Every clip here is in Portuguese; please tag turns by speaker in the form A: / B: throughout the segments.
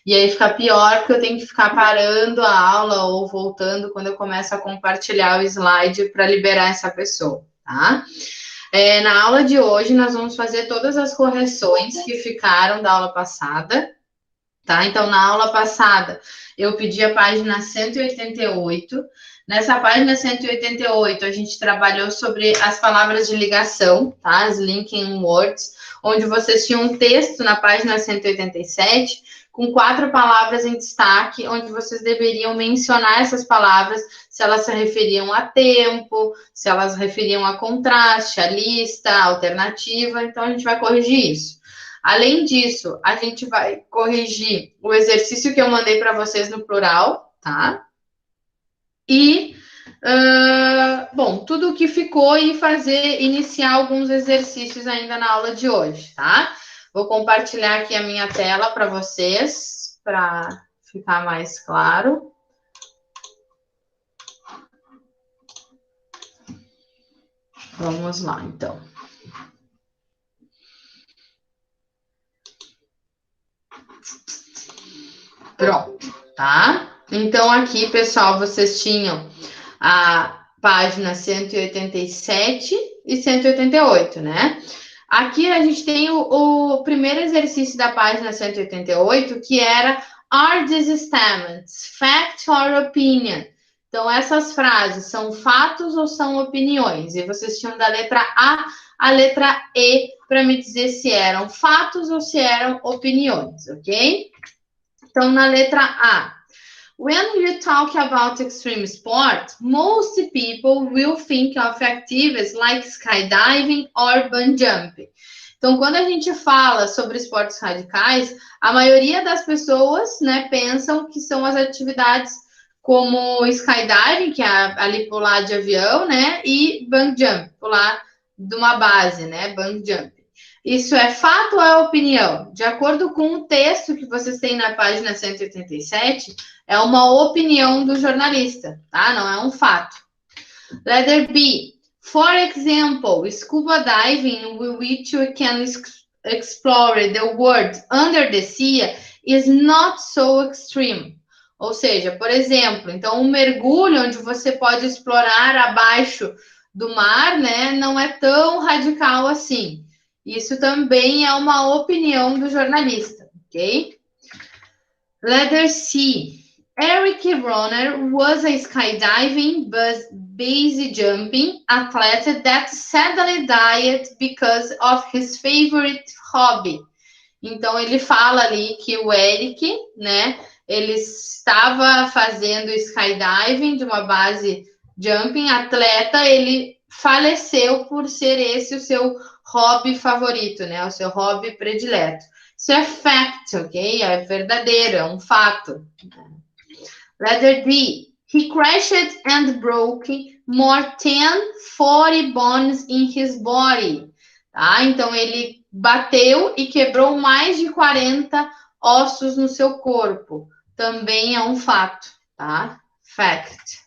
A: E aí fica pior, porque eu tenho que ficar parando a aula ou voltando quando eu começo a compartilhar o slide para liberar essa pessoa, tá? Na aula de hoje, nós vamos fazer todas as correções que ficaram da aula passada, tá? Então, na aula passada, eu pedi a página 188. Nessa página 188, a gente trabalhou sobre as palavras de ligação, tá? As linking words, onde vocês tinham um texto na página 187 com 4 palavras em destaque, onde vocês deveriam mencionar essas palavras, se elas se referiam a tempo, se elas se referiam a contraste, a lista, a alternativa. Então, a gente vai corrigir isso. Além disso, a gente vai corrigir o exercício que eu mandei para vocês no plural, tá? E, bom, tudo o que ficou e iniciar alguns exercícios ainda na aula de hoje, tá? Vou compartilhar aqui a minha tela para vocês, para ficar mais claro. Vamos lá, então. Pronto, tá? Então, aqui, pessoal, vocês tinham a página 187 e 188, né? Aqui a gente tem o primeiro exercício da página 188, que era Are these statements fact or opinion? Então, essas frases são fatos ou são opiniões? E vocês tinham da letra A à letra E para me dizer se eram fatos ou se eram opiniões, ok? Então, na letra A, when you talk about extreme sport, most people will think of activities like skydiving or bungee jumping. Então, quando a gente fala sobre esportes radicais, a maioria das pessoas, né, pensam que são as atividades como skydiving, que é ali pular de avião, né, e bungee jump, pular de uma base, né, bungee jump. Isso é fato ou é opinião? De acordo com o texto que vocês têm na página 187, é uma opinião do jornalista, tá? Não é um fato. Letter B. For example, scuba diving, which you can explore the world under the sea, is not so extreme. Ou seja, por exemplo, então um mergulho onde você pode explorar abaixo do mar, né, não é tão radical assim. Isso também é uma opinião do jornalista, ok? Letter C. Eric Rohner was a skydiving, base jumping athlete that sadly died because of his favorite hobby. Então, ele fala ali que o Eric, né, ele estava fazendo skydiving de uma base jumping, atleta, ele faleceu por ser esse o seu hobby favorito, né, o seu hobby predileto. Isso é fact, ok? É verdadeiro, é um fato. Letter D. He crashed and broke more than 40 bones in his body. Tá? Então, ele bateu e quebrou mais de 40 ossos no seu corpo. Também é um fato, tá? Fact.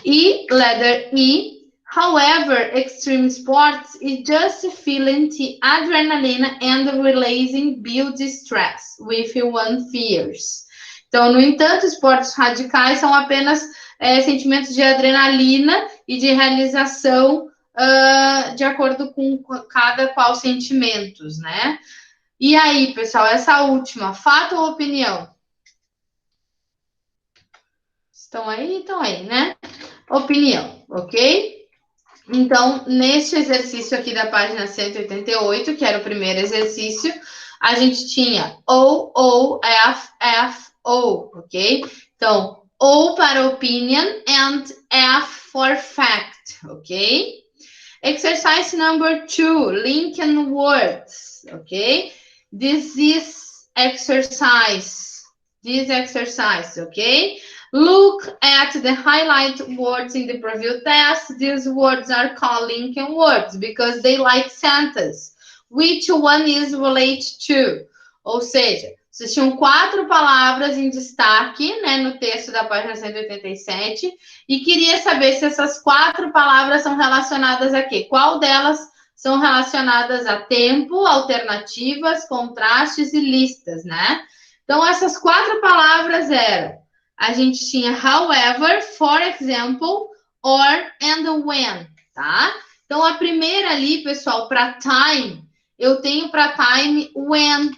A: E letter E. However, extreme sports is just feeling the adrenaline and releasing build stress with one fears. Então, no entanto, esportes radicais são apenas sentimentos de adrenalina e de realização de acordo com cada qual sentimentos, né? E aí, pessoal, essa última, fato ou opinião? Estão aí, né? Opinião, ok? Então, neste exercício aqui da página 188, que era o primeiro exercício, a gente tinha O, F, F, O, ok? Então, O para opinion and F for fact, ok? Exercise number 2, linking words, ok? This exercise, ok? Look at the highlight words in the preview test. These words are called linking words because they like sentence. Which one is related to? Ou seja, vocês tinham 4 palavras em destaque, né, no texto da página 187 e queria saber se essas 4 palavras são relacionadas a quê? Qual delas são relacionadas a tempo, alternativas, contrastes e listas, né? Então, essas 4 palavras eram, a gente tinha however, for example, or, and when, tá? Então, a primeira ali, pessoal, para time, eu tenho para time when,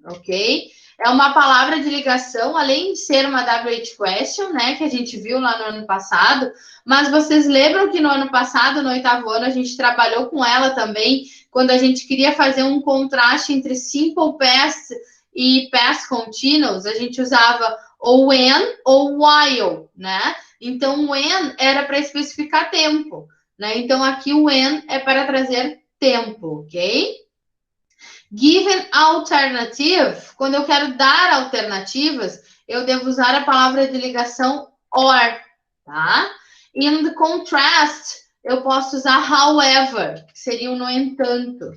A: ok? É uma palavra de ligação, além de ser uma WH question, né, que a gente viu lá no ano passado, mas vocês lembram que no ano passado, no 8º ano, a gente trabalhou com ela também, quando a gente queria fazer um contraste entre simple past e past continuous, a gente usava ou when ou while, né? Então, when era para especificar tempo, né? Então, aqui o when é para trazer tempo, ok? Given alternative, quando eu quero dar alternativas, eu devo usar a palavra de ligação or, tá? In the contrast, eu posso usar however, que seria o no entanto.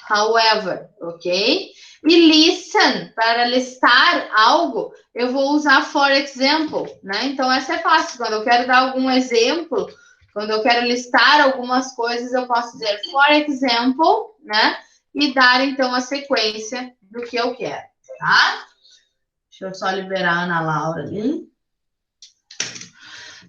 A: However, ok? E listen, para listar algo, eu vou usar for example, né? Então, essa é fácil. Quando eu quero dar algum exemplo, quando eu quero listar algumas coisas, eu posso dizer for example, né? E dar, então, a sequência do que eu quero, tá? Deixa eu só liberar a Ana Laura ali.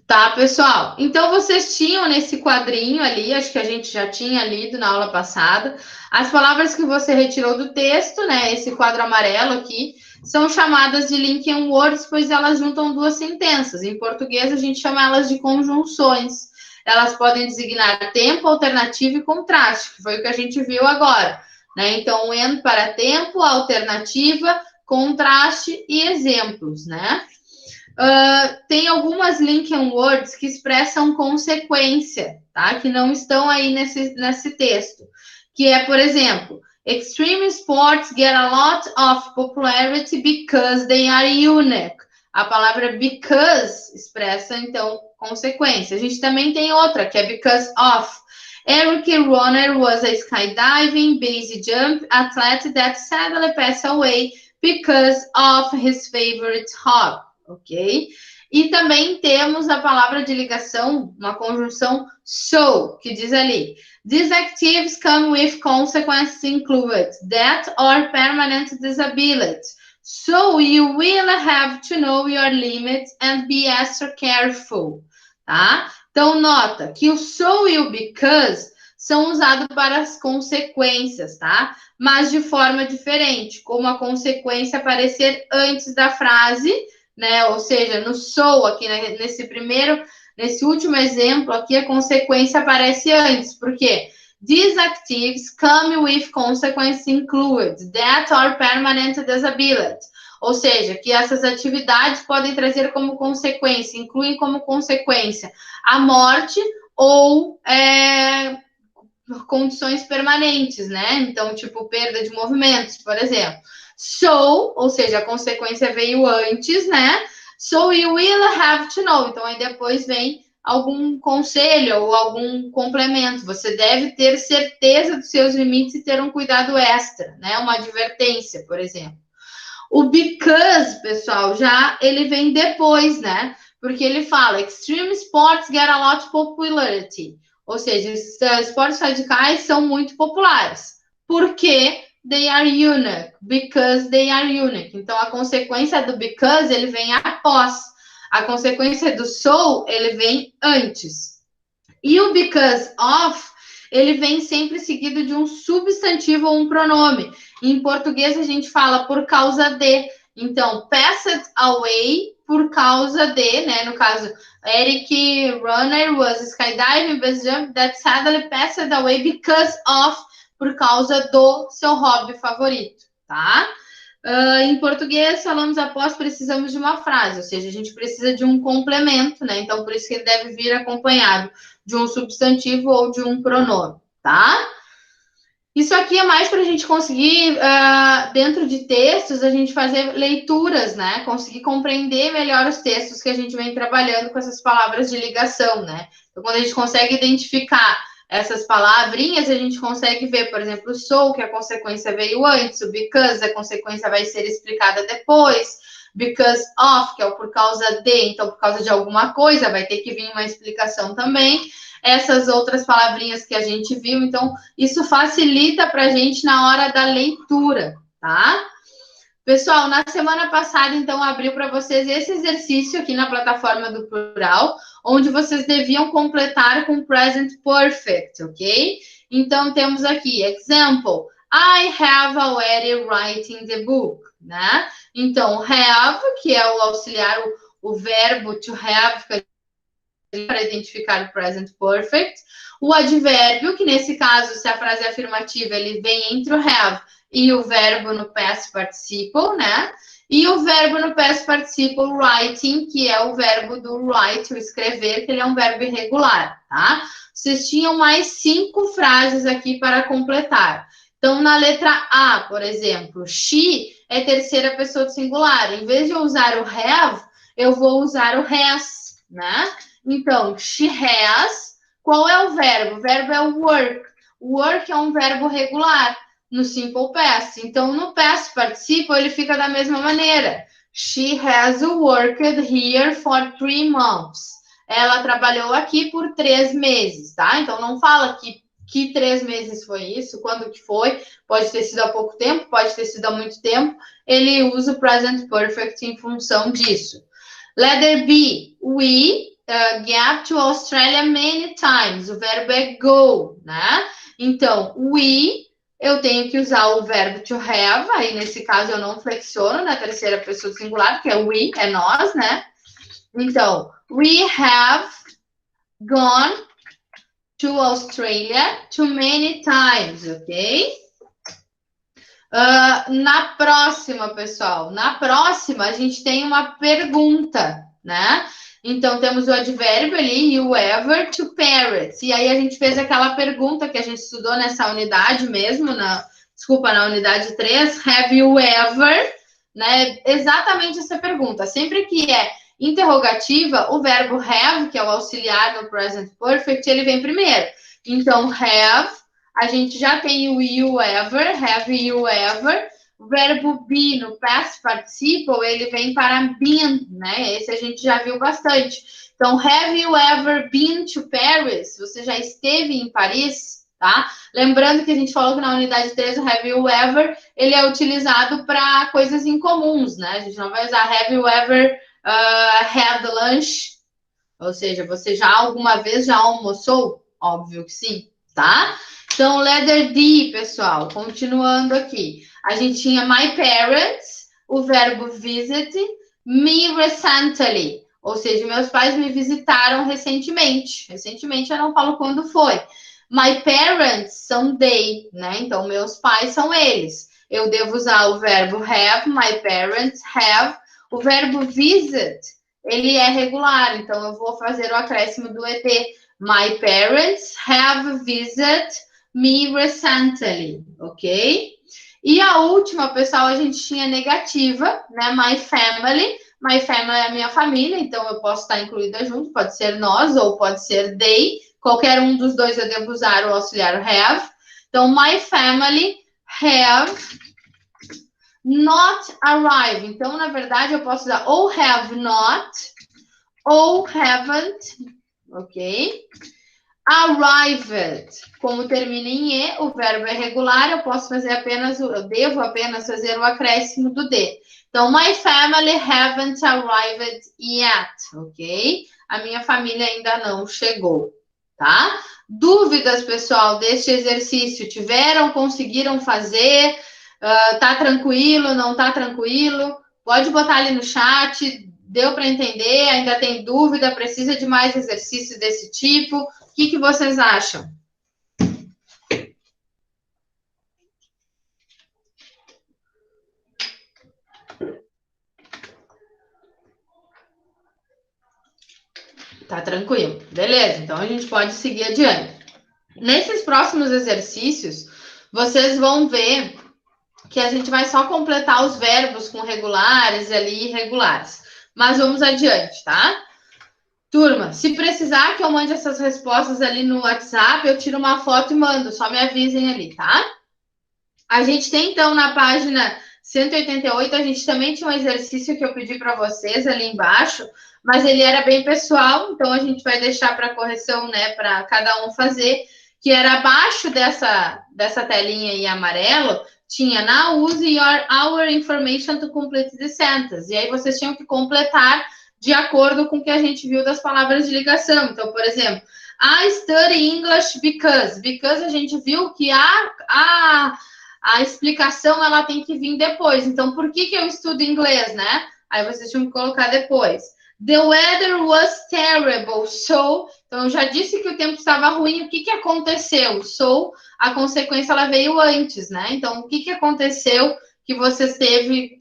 A: Tá, pessoal? Então, vocês tinham nesse quadrinho ali, acho que a gente já tinha lido na aula passada, as palavras que você retirou do texto, né? Esse quadro amarelo aqui, são chamadas de linking words, pois elas juntam 2 sentenças. Em português, a gente chama elas de conjunções. Elas podem designar tempo, alternativo e contraste, que foi o que a gente viu agora, né? Então, when para tempo, alternativa, contraste e exemplos, né? Tem algumas linking words que expressam consequência, tá? Que não estão aí nesse texto. Que é, por exemplo, extreme sports get a lot of popularity because they are unique. A palavra because expressa, então, consequência. A gente também tem outra, que é because of. Eric Rohner was a skydiving, base jump athlete that sadly passed away because of his favorite hobby. Ok? E também temos a palavra de ligação, uma conjunção so, que diz ali: These activities come with consequences included death or permanent disability. So you will have to know your limits and be extra careful, tá? Então, nota que o so e o because são usados para as consequências, tá? Mas de forma diferente, como a consequência aparecer antes da frase, né? Ou seja, no so aqui nesse último exemplo aqui, a consequência aparece antes, porque these activities come with consequences included death or permanent disability. Ou seja, que essas atividades podem trazer como consequência, incluem como consequência a morte ou condições permanentes, né? Então, tipo, perda de movimentos, por exemplo. So, ou seja, a consequência veio antes, né? So you will have to know. Então, aí depois vem algum conselho ou algum complemento. Você deve ter certeza dos seus limites e ter um cuidado extra, né? Uma advertência, por exemplo. O because, pessoal, já ele vem depois, né? Porque ele fala, extreme sports get a lot of popularity. Ou seja, esportes radicais são muito populares. Porque they are unique. Because they are unique. Então, a consequência do because, ele vem após. A consequência do so, ele vem antes. E o because of, ele vem sempre seguido de um substantivo ou um pronome. Em português, a gente fala por causa de. Então, passed away por causa de, né? No caso, Eric Runner was skydiving base jump that sadly passed away because of, por causa do seu hobby favorito, tá? Em português, falamos após, precisamos de uma frase, ou seja, a gente precisa de um complemento, né? Então, por isso que ele deve vir acompanhado de um substantivo ou de um pronome, tá? Isso aqui é mais para a gente conseguir, dentro de textos, a gente fazer leituras, né? Conseguir compreender melhor os textos que a gente vem trabalhando com essas palavras de ligação, né? Então, quando a gente consegue identificar essas palavrinhas, a gente consegue ver, por exemplo, o so, que a consequência veio antes, o because, a consequência vai ser explicada depois, because of, que é o por causa de, então, por causa de alguma coisa, vai ter que vir uma explicação também. Essas outras palavrinhas que a gente viu, então, isso facilita para a gente na hora da leitura, tá? Pessoal, na semana passada, então, abriu para vocês esse exercício aqui na plataforma do plural, onde vocês deviam completar com present perfect, ok? Então, temos aqui, example, I have already written the book, né? Então, have, que é o auxiliar, o verbo to have, para identificar o present perfect. O advérbio, que nesse caso, se a frase é afirmativa, ele vem entre o have e o verbo no past participle, né? E o verbo no past participle writing, que é o verbo do write, o escrever, que ele é um verbo irregular, tá? Vocês tinham mais 5 frases aqui para completar. Então, na letra A, por exemplo, she é terceira pessoa do singular. Em vez de eu usar o have, eu vou usar o has, né? Então, she has. Qual é o verbo? O verbo é o work. Work é um verbo regular no simple past. Então, no past participle, ele fica da mesma maneira. She has worked here for 3 months. Ela trabalhou aqui por 3 meses, tá? Então, não fala que 3 meses foi isso, quando que foi. Pode ter sido há pouco tempo, pode ter sido há muito tempo. Ele usa o present perfect em função disso. Letter B, we get to Australia many times. O verbo é go, né? Então, we, eu tenho que usar o verbo to have. Aí, nesse caso, eu não flexiono na terceira pessoa singular, que é we, é nós, né? Então, we have gone to Australia too many times, ok? Na próxima, pessoal, na próxima a gente tem uma pergunta, né? Então temos o advérbio ali, you ever to parrots. E aí a gente fez aquela pergunta que a gente estudou nessa unidade mesmo, na unidade 3, have you ever, né? Exatamente essa pergunta. Sempre que é interrogativa, o verbo have, que é o auxiliar do present perfect, ele vem primeiro. Então, have, a gente já tem o you ever, have you ever. O verbo be no past participle, ele vem para been, né? Esse a gente já viu bastante. Então, have you ever been to Paris? Você já esteve em Paris, tá? Lembrando que a gente falou que na unidade 3 o have you ever, ele é utilizado para coisas incomuns, né? A gente não vai usar have you ever had lunch? Ou seja, você já alguma vez já almoçou? Óbvio que sim, tá? Então, letter D, pessoal, continuando aqui. A gente tinha my parents, o verbo visit, me recently. Ou seja, meus pais me visitaram recentemente. Recentemente eu não falo quando foi. My parents são they, né? Então, meus pais são eles. Eu devo usar o verbo have, my parents have. O verbo visit, ele é regular, então eu vou fazer o acréscimo do ED. My parents have visited me recently, ok? E a última, pessoal, a gente tinha negativa, né? My family. My family é a minha família, então eu posso estar incluída junto, pode ser nós ou pode ser they. Qualquer um dos dois eu devo usar o auxiliar have. Então, my family have not arrived. Então, na verdade, eu posso usar ou have not ou haven't, ok? Arrived, como termina em E, o verbo é regular, eu posso fazer apenas, eu devo apenas fazer o acréscimo do D. Então, my family haven't arrived yet, ok? A minha família ainda não chegou, tá? Dúvidas, pessoal, deste exercício? Tiveram, conseguiram fazer? Tá tranquilo, não tá tranquilo? Pode botar ali no chat, deu para entender? Ainda tem dúvida? Precisa de mais exercícios desse tipo? O que vocês acham? Tá tranquilo. Beleza, então a gente pode seguir adiante. Nesses próximos exercícios, vocês vão ver que a gente vai só completar os verbos com regulares ali e irregulares. Mas vamos adiante, tá? Turma, se precisar que eu mande essas respostas ali no WhatsApp, eu tiro uma foto e mando. Só me avisem ali, tá? A gente tem, então, na página 188, a gente também tinha um exercício que eu pedi para vocês ali embaixo, mas ele era bem pessoal, então a gente vai deixar para correção, né, para cada um fazer, que era abaixo dessa telinha aí amarelo, tinha now use our information to complete the sentence. E aí vocês tinham que completar de acordo com o que a gente viu das palavras de ligação. Então, por exemplo, I study English because. Because a gente viu que a explicação ela tem que vir depois. Então, por que eu estudo inglês, né? Aí vocês tinham que colocar depois. The weather was terrible, so... Então, eu já disse que o tempo estava ruim. O que aconteceu? So, a consequência, ela veio antes, né? Então, o que aconteceu que vocês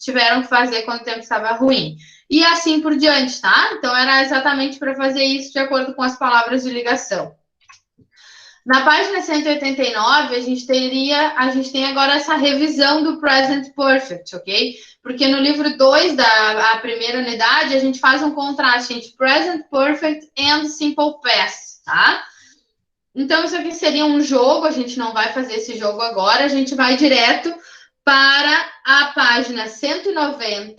A: tiveram que fazer quando o tempo estava ruim? E assim por diante, tá? Então, era exatamente para fazer isso de acordo com as palavras de ligação. Na página 189, a gente tem agora essa revisão do present perfect, ok? Porque no livro 2 da primeira unidade, a gente faz um contraste entre present perfect and simple past, tá? Então, isso aqui seria um jogo, a gente não vai fazer esse jogo agora, a gente vai direto para a página 190,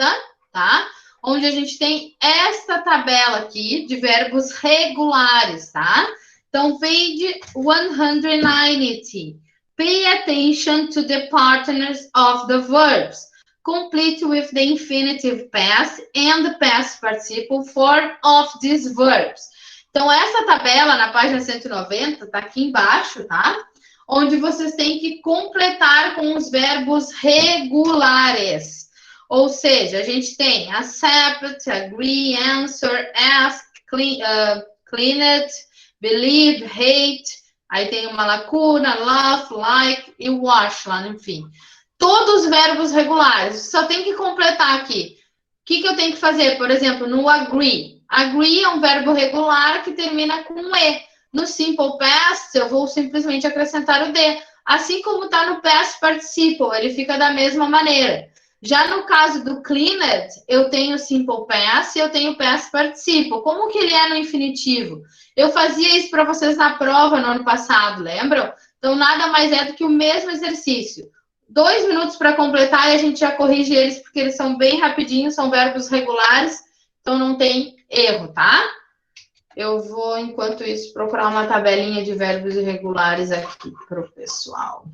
A: tá? Onde a gente tem esta tabela aqui de verbos regulares, tá? Então, page 190. Pay attention to the partners of the verbs. Complete with the infinitive past and the past participle form of these verbs. Então, essa tabela na página 190 tá aqui embaixo, tá? Onde vocês têm que completar com os verbos regulares. Ou seja, a gente tem accept, agree, answer, ask, clean it, believe, hate, aí tem uma lacuna, love, like e wash lá, enfim. Todos os verbos regulares, só tem que completar aqui. O que eu tenho que fazer? Por exemplo, no agree. Agree é um verbo regular que termina com um E. No simple past, eu vou simplesmente acrescentar o D. Assim como está no past participle, ele fica da mesma maneira. Já no caso do cleaned, eu tenho simple past e eu tenho past participle. Como que ele é no infinitivo? Eu fazia isso para vocês na prova no ano passado, lembram? Então, nada mais é do que o mesmo exercício. 2 minutos para completar e a gente já corrige eles, porque eles são bem rapidinhos, são verbos regulares, então não tem erro, tá? Eu vou, enquanto isso, procurar uma tabelinha de verbos irregulares aqui para o pessoal.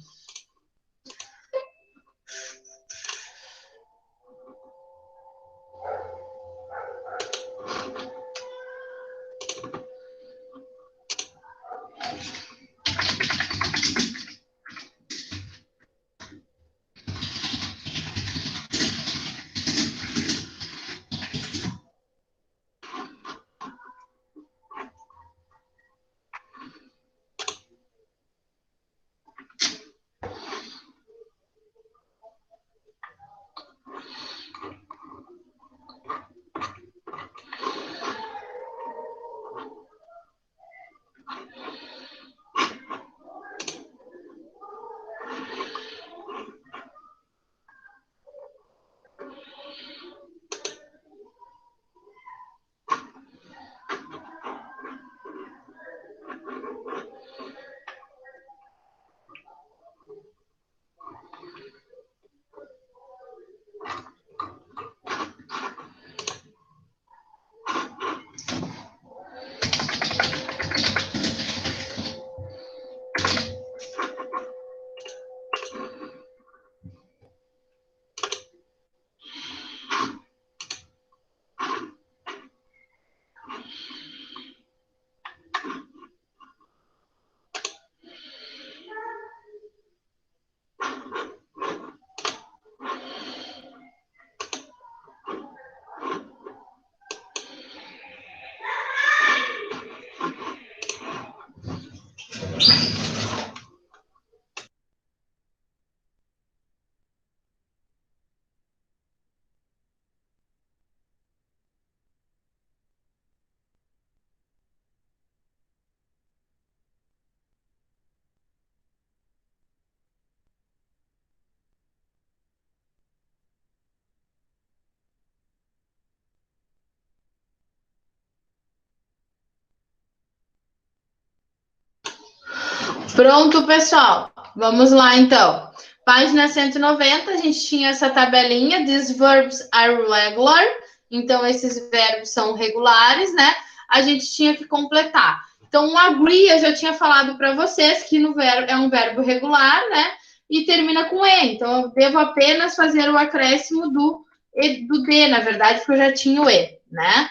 A: Pronto, pessoal. Vamos lá, então. Página 190, a gente tinha essa tabelinha. These verbs are regular. Então, esses verbos são regulares, né? A gente tinha que completar. Então, o agree, eu já tinha falado para vocês que no verbo, é um verbo regular, né? e termina com E. Então, eu devo apenas fazer o acréscimo do D, na verdade, porque eu já tinha o E, né?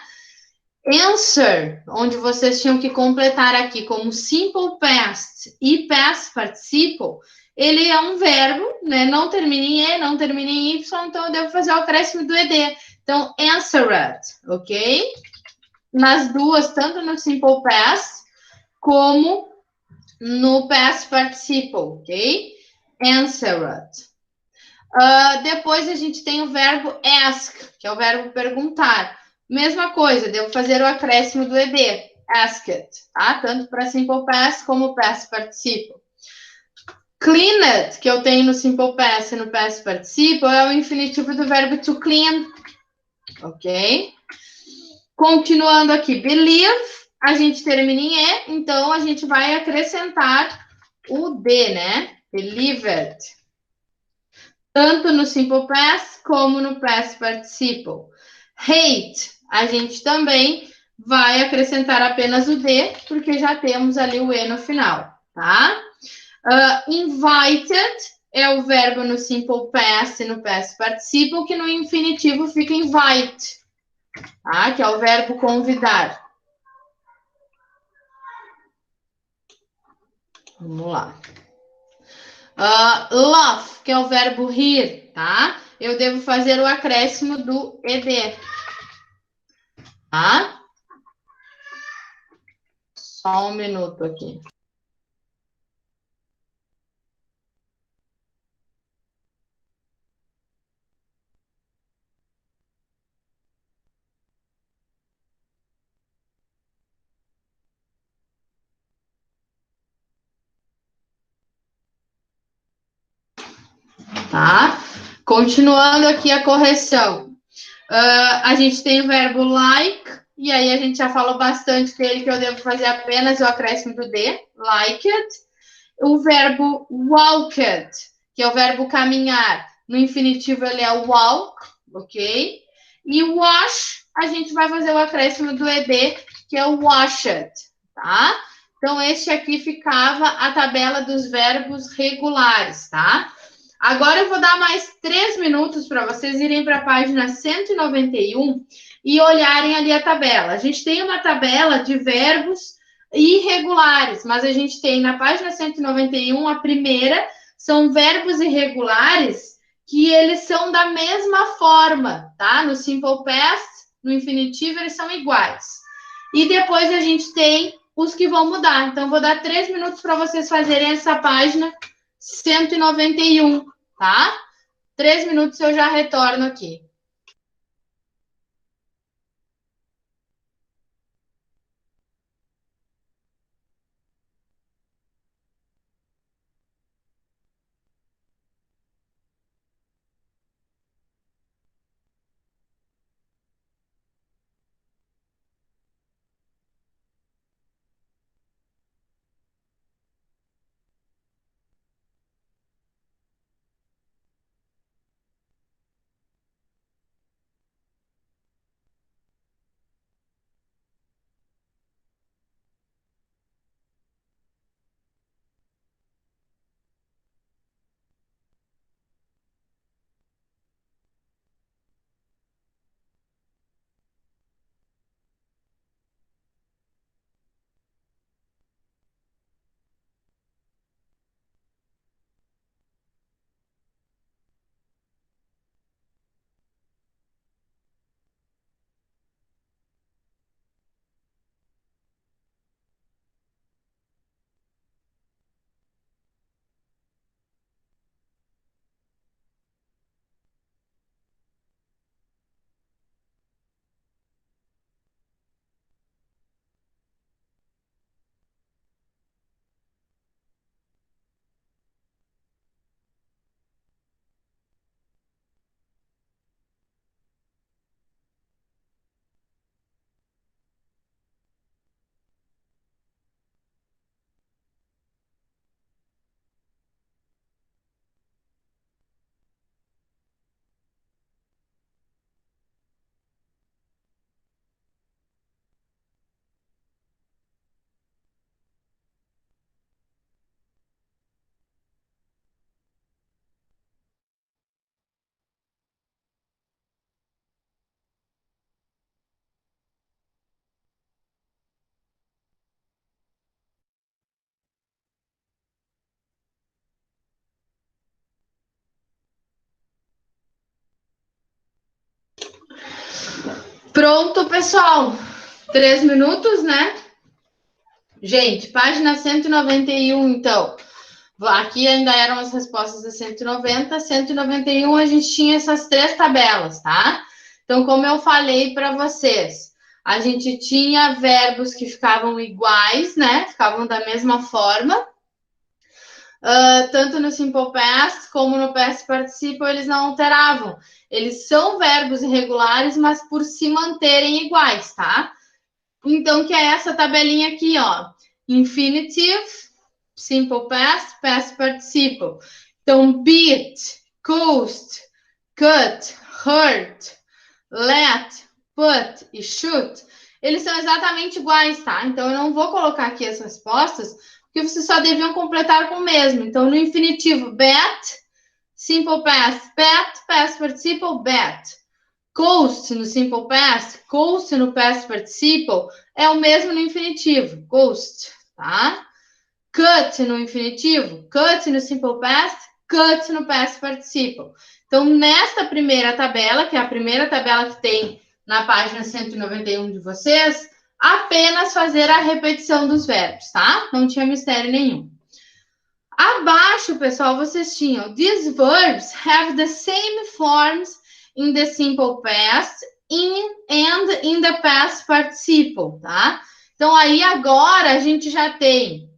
A: Answer, onde vocês tinham que completar aqui como simple past e past participle, ele é um verbo, né? Não termina em E, não termina em Y, então eu devo fazer o acréscimo do ED. Então, answered, ok? Nas duas, tanto no simple past como no past participle, ok? Answered. Depois a gente tem o verbo ask, que é o verbo perguntar. Mesma coisa, devo fazer o acréscimo do ED, asked, tá? Tanto para simple past como past participle. Cleaned, que eu tenho no simple past e no past participle, é o infinitivo do verbo to clean, ok? Continuando aqui, believe, a gente termina em E, então a gente vai acrescentar o D, né? Believed. Tanto no simple past como no past participle. Hate, a gente também vai acrescentar apenas o D, porque já temos ali o E no final, tá? Invited é o verbo no simple past e no past participle, que no infinitivo fica invite, tá? Que é o verbo convidar. Vamos lá. Love, que é o verbo rir, tá? Eu devo fazer o acréscimo do ED, tá? Só um minuto aqui. Tá? Continuando aqui a correção. A gente tem o verbo like, e aí a gente já falou bastante dele, que eu devo fazer apenas o acréscimo do D, like it. O verbo walked, que é o verbo caminhar. No infinitivo ele é walk, ok? E wash, a gente vai fazer o acréscimo do ED, que é o washed, tá? Então, este aqui ficava a tabela dos verbos regulares, tá? Agora eu vou dar mais 3 minutos para vocês irem para a página 191 e olharem ali a tabela. A gente tem uma tabela de verbos irregulares, mas a gente tem na página 191, a primeira, são verbos irregulares que eles são da mesma forma, tá? No simple past, no infinitivo, eles são iguais. E depois a gente tem os que vão mudar. Então, vou dar 3 minutos para vocês fazerem essa página 191, tá? 3 minutos eu já retorno aqui. Pronto, pessoal. 3 minutos, né? Gente, página 191, então. Aqui ainda eram as respostas de 190. 191 a gente tinha essas 3 tabelas, tá? Então, como eu falei para vocês, a gente tinha verbos que ficavam iguais, né? Ficavam da mesma forma. Tanto no Simple Past como no Past Participle, eles não alteravam. Eles são verbos irregulares, mas por se manterem iguais, tá? Então, que é essa tabelinha aqui, ó. Infinitive, Simple Past, Past Participle. Então, beat, coast, cut, hurt, let, put e shoot, eles são exatamente iguais, tá? Então, eu não vou colocar aqui as respostas, porque vocês só deviam completar com o mesmo. Então, no infinitivo, bet, Simple Past, bet, Past Participle, bet. Coast no Simple Past, coast no Past Participle, é o mesmo no infinitivo, coast, tá? Cut no infinitivo, cut no Simple Past, cut no Past Participle. Então, nesta primeira tabela, que é a primeira tabela que tem na página 191 de vocês, apenas fazer a repetição dos verbos, tá? Não tinha mistério nenhum. Abaixo, pessoal, vocês tinham these verbs have the same forms in the simple past and in the past participle, tá? Então, aí agora a gente já tem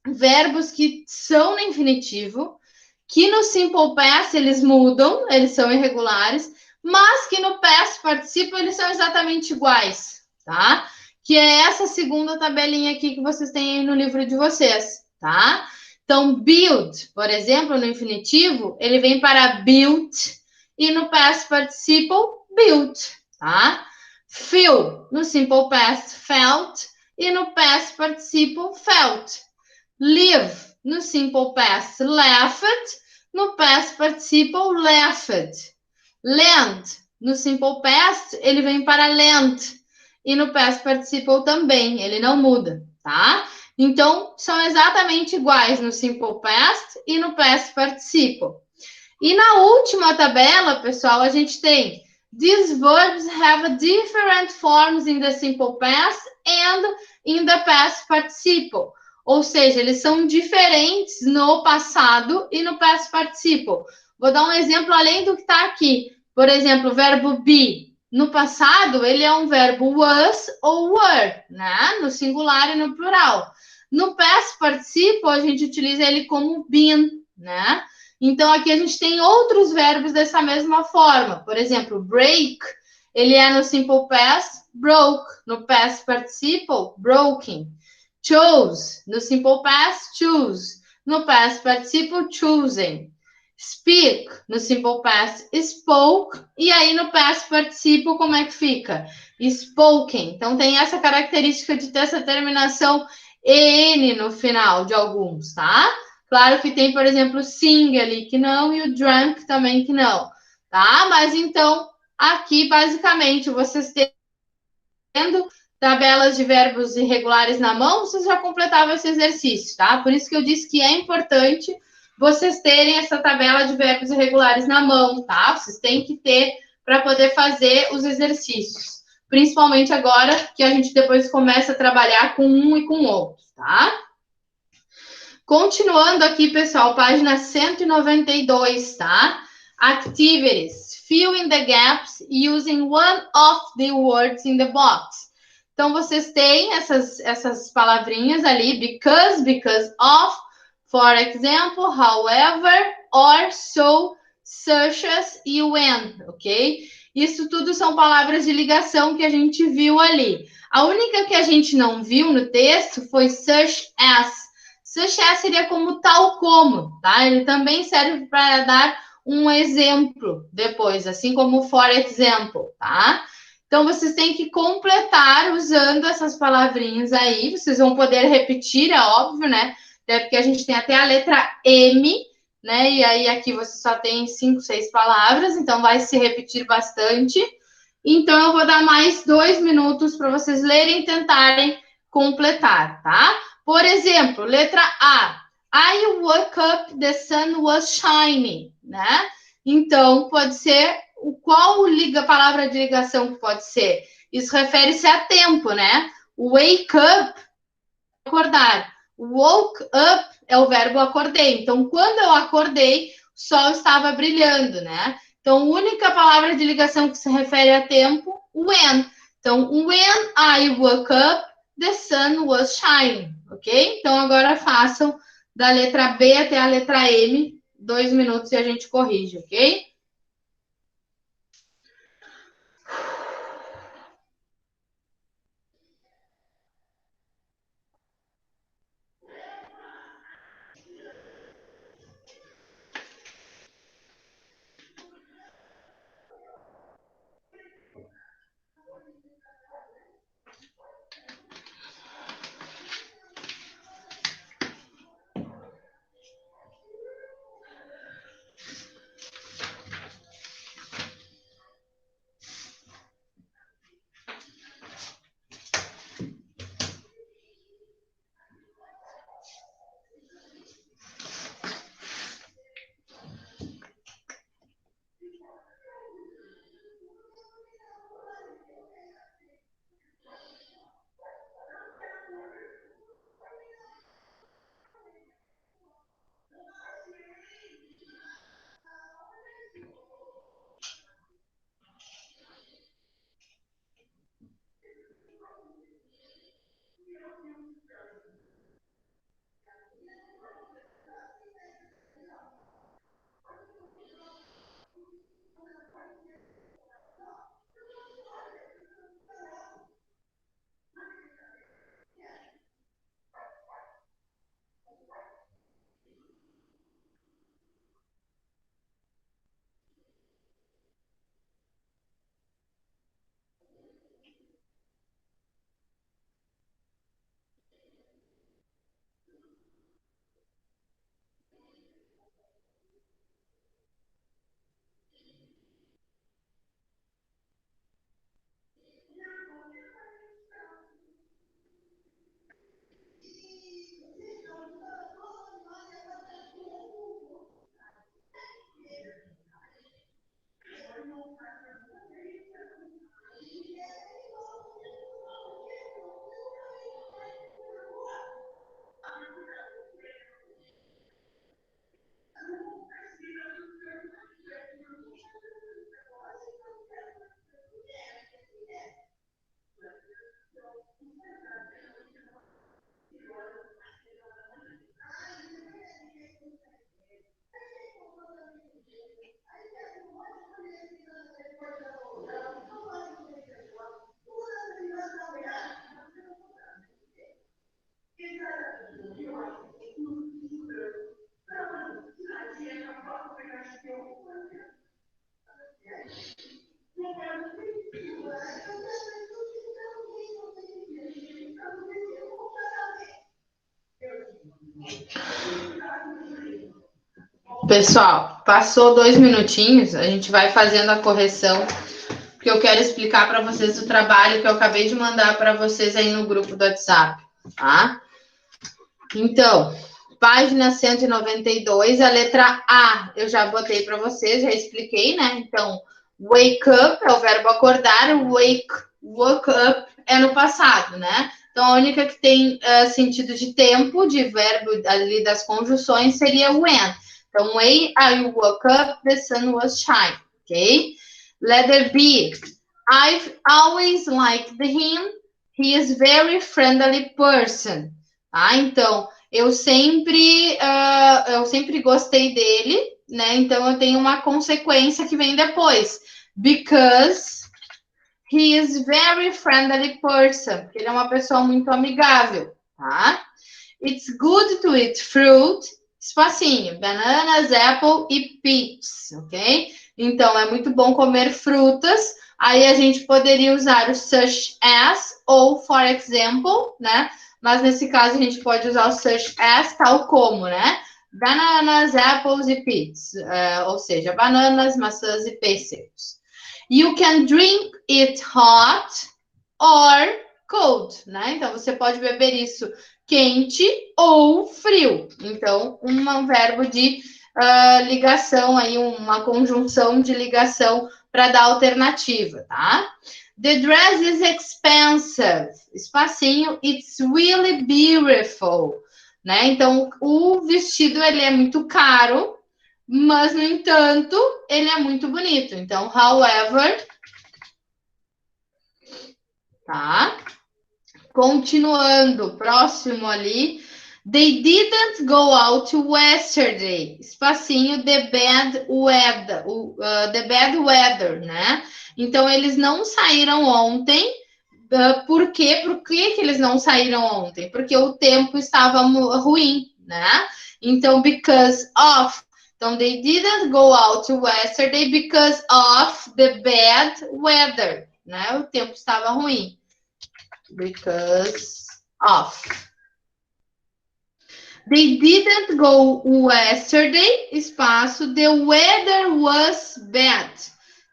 A: verbos que são no infinitivo, que no simple past eles mudam, eles são irregulares, mas que no past participle eles são exatamente iguais, tá? Que é essa segunda tabelinha aqui que vocês têm aí no livro de vocês, tá? Então, build, por exemplo, no infinitivo, ele vem para built, e no past participle, built, tá? Feel, no simple past, felt, e no past participle, felt. Live, no simple past, laughed, no past participle, laughed. Lend, no simple past, ele vem para lent, e no past participle também, ele não muda, tá? Então, são exatamente iguais no simple past e no past participle. E na última tabela, pessoal, a gente tem these verbs have different forms in the simple past and in the past participle. Ou seja, eles são diferentes no passado e no past participle. Vou dar um exemplo além do que está aqui. Por exemplo, o verbo be. No passado, ele é um verbo was ou were, né? No singular e no plural. No past participle, a gente utiliza ele como been, né? Então, aqui a gente tem outros verbos dessa mesma forma. Por exemplo, break, ele é no simple past, broke. No past participle, broken. Chose, no simple past, choose. No past participle, chosen. Speak, no simple past, spoke. E aí, no past participle, como é que fica? Spoken. Então, tem essa característica de ter essa terminação EN no final de alguns, tá? Claro que tem, por exemplo, sing ali que não, e o drunk também que não, tá? Mas então, aqui, basicamente, vocês tendo tabelas de verbos irregulares na mão, vocês já completavam esse exercício, tá? Por isso que eu disse que é importante vocês terem essa tabela de verbos irregulares na mão, tá? Vocês têm que ter para poder fazer os exercícios. Principalmente agora que a gente depois começa a trabalhar com um e com outro, tá? Continuando aqui, pessoal, página 192, tá? Activities. Fill in the gaps using one of the words in the box. Então, vocês têm essas palavrinhas ali, because, because of, for example, however, or, so, such as e when, ok? Isso tudo são palavras de ligação que a gente viu ali. A única que a gente não viu no texto foi such as. Such as seria como tal como, tá? Ele também serve para dar um exemplo depois, assim como for example, tá? Então, vocês têm que completar usando essas palavrinhas aí. Vocês vão poder repetir, é óbvio, né? Até porque a gente tem até a letra M, né? E aí aqui você só tem 5, 6 palavras, então vai se repetir bastante. Então, eu vou dar mais 2 minutos para vocês lerem e tentarem completar, tá? Por exemplo, letra A. I woke up, the sun was shining, né? Então, pode ser, qual a palavra de ligação que pode ser? Isso refere-se a tempo, né? Wake up, acordar. Woke up é o verbo acordei. Então, quando eu acordei, o sol estava brilhando, né? Então, a única palavra de ligação que se refere a tempo, when. Então, when I woke up, the sun was shining, ok? Então, agora façam da letra B até a letra M, 2 minutos e a gente corrige, ok? Pessoal, passou 2 minutinhos, a gente vai fazendo a correção, porque eu quero explicar para vocês o trabalho que eu acabei de mandar para vocês aí no grupo do WhatsApp, tá? Então, página 192, a letra A, eu já botei para vocês, já expliquei, né? Então, wake up é o verbo acordar, woke up é no passado, né? Então, a única que tem sentido de tempo, de verbo ali das conjunções, seria when. Então, when I woke up, the sun was shining, ok? Letter B, I've always liked him, he is very friendly person. Ah, então, eu sempre gostei dele, né? Então, eu tenho uma consequência que vem depois. Because he is very friendly person. Porque ele é uma pessoa muito amigável, tá? It's good to eat fruit. Espacinho. Bananas, apple e peach, ok? Então, é muito bom comer frutas. Aí, a gente poderia usar o such as ou for example, né? Mas nesse caso a gente pode usar o such as tal como, né? Bananas, apples e peach. Ou seja, bananas, maçãs e pêssegos. You can drink it hot or cold, né? Então você pode beber isso quente ou frio. Então, um verbo de ligação aí, uma conjunção de ligação para dar alternativa, tá? The dress is expensive. Espacinho, it's really beautiful. Né? Então, o vestido ele é muito caro, mas, no entanto, ele é muito bonito. Então, however, tá? Continuando, próximo ali. They didn't go out yesterday. Espacinho, the bad weather, né? Então, eles não saíram ontem. Por quê? Por que eles não saíram ontem? Porque o tempo estava ruim, né? Então, because of. Então, they didn't go out yesterday because of the bad weather, né? O tempo estava ruim. Because of. They didn't go yesterday, espaço, the weather was bad.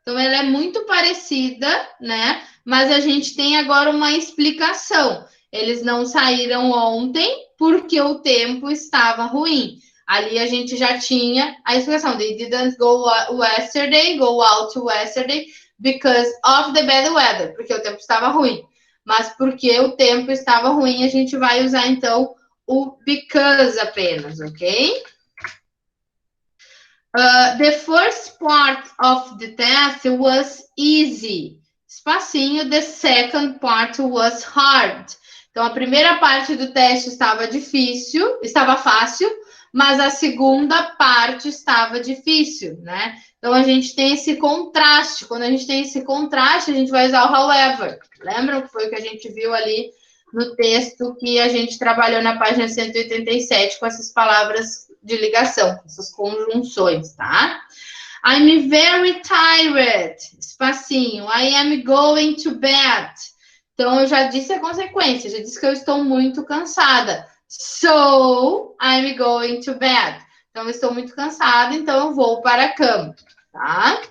A: Então, ela é muito parecida, né? Mas a gente tem agora uma explicação. Eles não saíram ontem porque o tempo estava ruim. Ali a gente já tinha a explicação. They didn't go out yesterday because of the bad weather. Porque o tempo estava ruim. Mas porque o tempo estava ruim, a gente vai usar, então, o because apenas, ok? The first part of the test was easy. Espacinho, the second part was hard. Então, a primeira parte do teste estava fácil, mas a segunda parte estava difícil, né? Então, a gente tem esse contraste. Quando a gente tem esse contraste, a gente vai usar o however. Lembram que foi o que a gente viu ali no texto que a gente trabalhou na página 187 com essas palavras de ligação, essas conjunções, tá? I'm very tired. Espacinho. I am going to bed. Então, eu já disse a consequência. Já disse que eu estou muito cansada. So, I'm going to bed. Então, eu estou muito cansada, então eu vou para a cama, tá?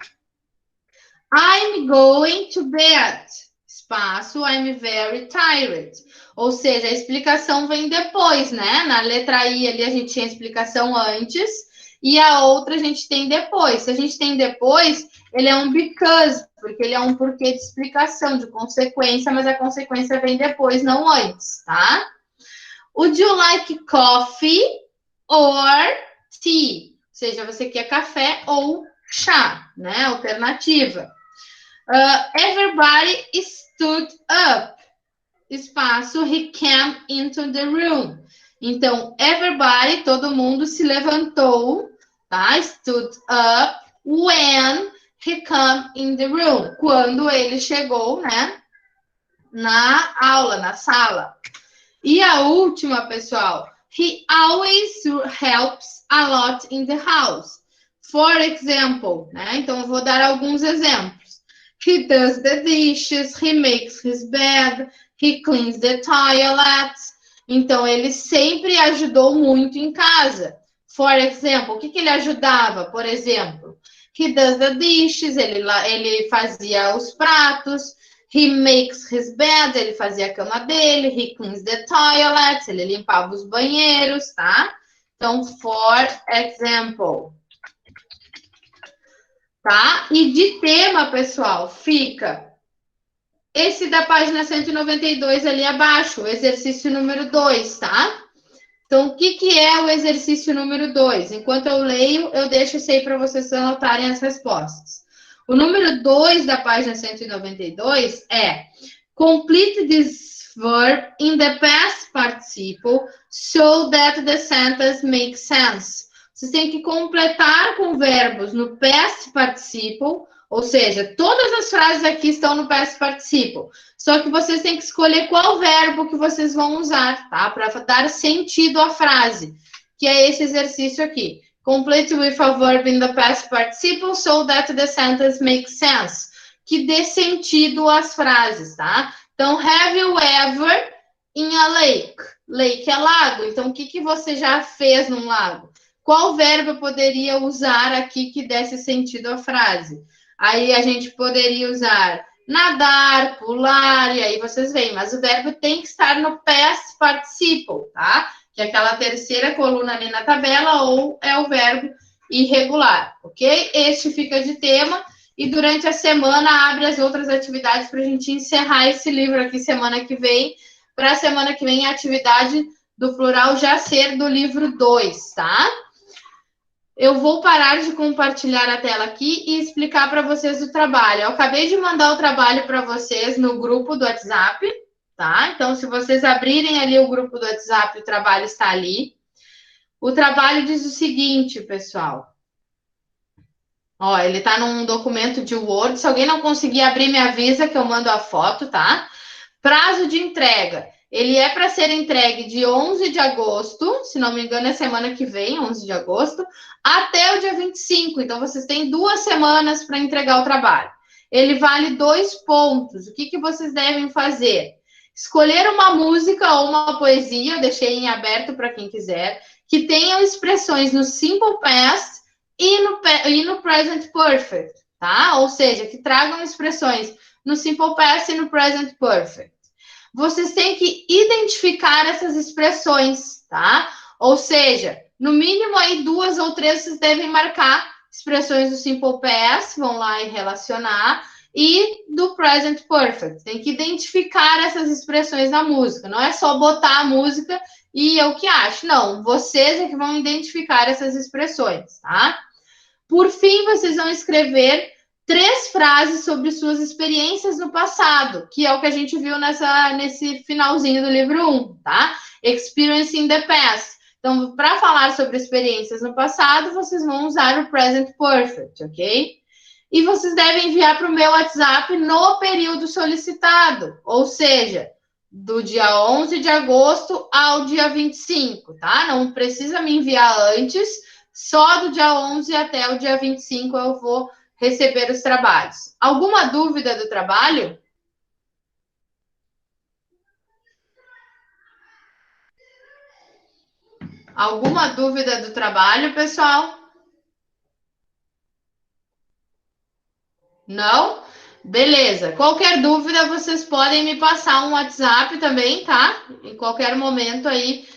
A: I'm going to bed. Espaço, I'm very tired. Ou seja, a explicação vem depois, né? Na letra I ali a gente tinha a explicação antes e a outra a gente tem depois. Se a gente tem depois, ele é um because, porque ele é um porquê de explicação, de consequência, mas a consequência vem depois, não antes, tá? Would you like coffee or tea? Ou seja, você quer café ou chá, né? Alternativa. Everybody stood up. Espaço, he came into the room. Então, everybody, todo mundo se levantou, tá? Stood up when he came in the room. Quando ele chegou, né? Na aula, na sala. E a última, pessoal. He always helps a lot in the house. For example, né? Então, eu vou dar alguns exemplos. He does the dishes, he makes his bed, he cleans the toilets. Então, ele sempre ajudou muito em casa. For example, o que ele ajudava? Por exemplo, he does the dishes, ele fazia os pratos. He makes his bed, ele fazia a cama dele. He cleans the toilets, ele limpava os banheiros, tá? Então, for example. Tá? E de tema, pessoal, fica esse da página 192 ali abaixo, o exercício número 2, tá? Então, o que é o exercício número 2? Enquanto eu leio, eu deixo isso aí para vocês anotarem as respostas. O número 2 da página 192 é complete this verb in the past participle so that the sentence makes sense. Vocês têm que completar com verbos no past participle, ou seja, todas as frases aqui estão no past participle. Só que vocês têm que escolher qual verbo que vocês vão usar, tá? Para dar sentido à frase, que é esse exercício aqui. Complete with a verb in the past participle so that the sentence makes sense. Que dê sentido às frases, tá? Então, have you ever in a lake? Lake é lago. Então, o que você já fez num lago? Qual verbo eu poderia usar aqui que desse sentido à frase? Aí a gente poderia usar nadar, pular, e aí vocês veem. Mas o verbo tem que estar no past participle, tá? Que é aquela terceira coluna ali na tabela, ou é o verbo irregular, ok? Este fica de tema. e durante a semana abre as outras atividades para a gente encerrar esse livro aqui semana que vem, para a semana que vem a atividade do plural já ser do livro 2, tá? Eu vou parar de compartilhar a tela aqui e explicar para vocês o trabalho. Eu acabei de mandar o trabalho para vocês no grupo do WhatsApp, tá? Então, se vocês abrirem ali o grupo do WhatsApp, o trabalho está ali. O trabalho diz o seguinte, pessoal. Ó, ele está num documento de Word. Se alguém não conseguir abrir, me avisa que eu mando a foto, tá? Prazo de entrega. Ele é para ser entregue de 11 de agosto, se não me engano, é semana que vem, 11 de agosto, até o dia 25. Então, vocês têm 2 semanas para entregar o trabalho. Ele vale 2 pontos. O que vocês devem fazer? Escolher uma música ou uma poesia, eu deixei em aberto para quem quiser, que tenham expressões no Simple Past e no Present Perfect, tá? Ou seja, que tragam expressões no Simple Past e no Present Perfect. Vocês têm que identificar essas expressões, tá? Ou seja, no mínimo aí 2 ou 3 vocês devem marcar expressões do Simple Past, vão lá e relacionar, e do Present Perfect. Tem que identificar essas expressões na música. Não é só botar a música e eu que acho. Não, vocês é que vão identificar essas expressões, tá? Por fim, vocês vão escrever 3 frases sobre suas experiências no passado, que é o que a gente viu nesse finalzinho do livro 1, tá? Experience in the past. Então, para falar sobre experiências no passado, vocês vão usar o present perfect, ok? E vocês devem enviar para o meu WhatsApp no período solicitado, ou seja, do dia 11 de agosto ao dia 25, tá? Não precisa me enviar antes, só do dia 11 até o dia 25 eu vou receber os trabalhos. Alguma dúvida do trabalho? Alguma dúvida do trabalho, pessoal? Não? Beleza. Qualquer dúvida, vocês podem me passar um WhatsApp também, tá? Em qualquer momento aí,